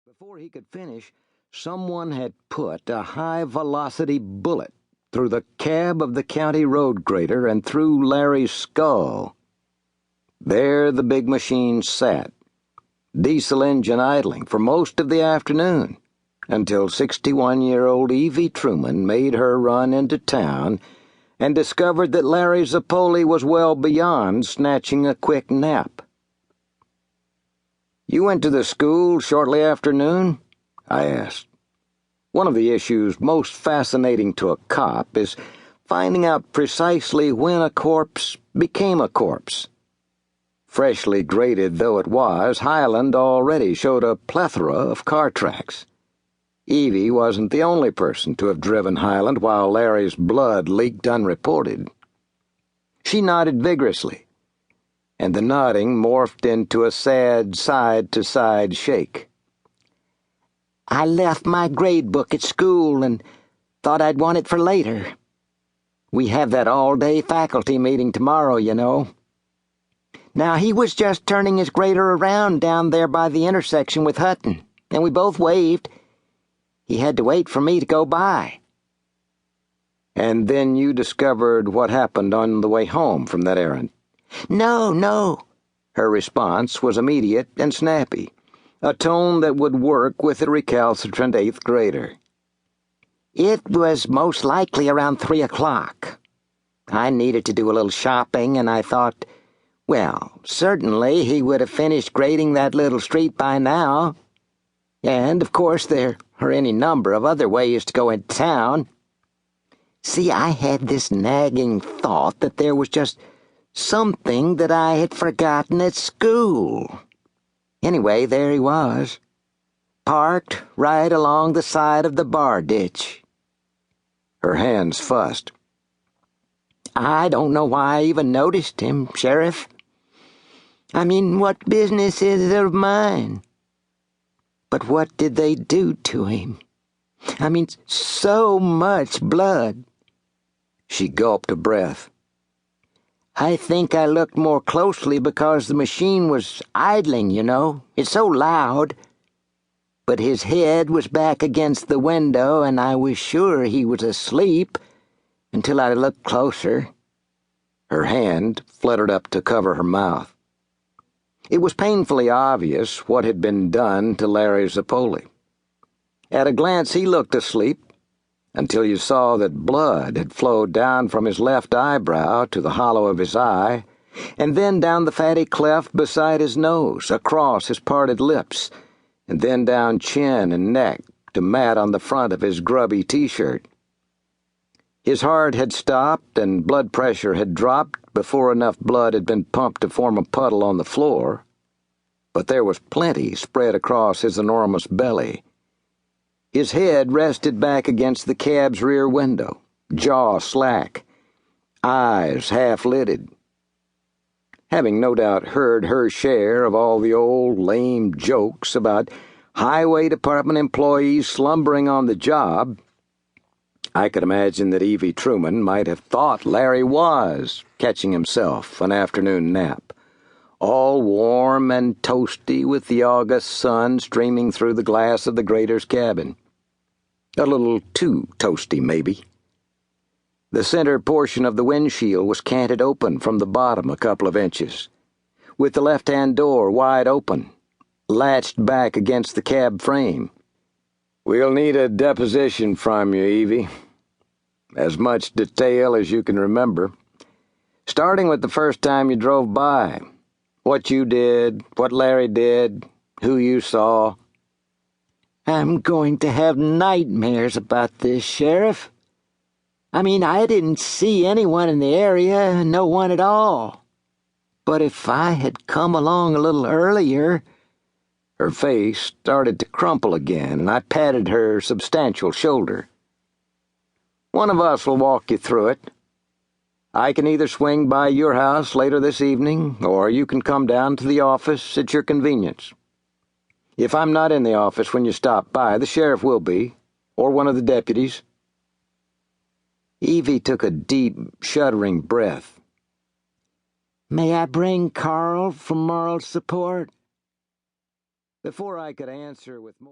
Before he could finish, someone had put a high-velocity bullet through the cab of the county road grader and through Larry's skull. There the big machine sat, diesel engine idling for most of the afternoon, until 61-year-old Evie Truman made her run into town and discovered that Larry Zipoli was well beyond snatching a quick nap. "You went to the school shortly after noon?" I asked. One of the issues most fascinating to a cop is finding out precisely when a corpse became a corpse. Freshly graded though it was, Highland already showed a plethora of car tracks. Evie wasn't the only person to have driven Highland while Larry's blood leaked unreported. She nodded vigorously, and the nodding morphed into a sad side-to-side shake. "I left my grade book at school and thought I'd want it for later. We have that all-day faculty meeting tomorrow, you know. Now, he was just turning his grader around down there by the intersection with Hutton, and we both waved. He had to wait for me to go by." "And then you discovered what happened on the way home from that errand?" No. Her response was immediate and snappy, a tone that would work with a recalcitrant 8th grader. "It was most likely around 3 o'clock. I needed to do a little shopping, and I thought, well, certainly he would have finished grading that little street by now. And, of course, there are any number of other ways to go into town. See, I had this nagging thought that there was just something that I had forgotten at school. Anyway, there he was, parked right along the side of the bar ditch." Her hands fussed. "I don't know why I even noticed him, Sheriff. I mean, what business is it of mine? But what did they do to him? I mean, so much blood." She gulped a breath. "I think I looked more closely because the machine was idling, you know. It's so loud. But his head was back against the window, and I was sure he was asleep until I looked closer." Her hand fluttered up to cover her mouth. It was painfully obvious what had been done to Larry Zipoli. At a glance he looked asleep, until you saw that blood had flowed down from his left eyebrow to the hollow of his eye, and then down the fatty cleft beside his nose, across his parted lips, and then down chin and neck to mat on the front of his grubby t-shirt. His heart had stopped and blood pressure had dropped before enough blood had been pumped to form a puddle on the floor, but there was plenty spread across his enormous belly. His head rested back against the cab's rear window, jaw slack, eyes half-lidded. Having no doubt heard her share of all the old lame jokes about highway department employees slumbering on the job, I could imagine that Evie Truman might have thought Larry was catching himself an afternoon nap, all warm and toasty with the August sun streaming through the glass of the grader's cabin. A little too toasty, maybe. The center portion of the windshield was canted open from the bottom a couple of inches, with the left-hand door wide open, latched back against the cab frame. "We'll need a deposition from you, Evie. As much detail as you can remember, starting with the first time you drove by. What you did, what Larry did, who you saw." "I'm going to have nightmares about this, Sheriff. I mean, I didn't see anyone in the area, no one at all. But if I had come along a little earlier—" Her face started to crumple again, and I patted her substantial shoulder. "One of us will walk you through it. I can either swing by your house later this evening, or you can come down to the office at your convenience. If I'm not in the office when you stop by, the sheriff will be, or one of the deputies." Evie took a deep, shuddering breath. "May I bring Carl for moral support?" Before I could answer with more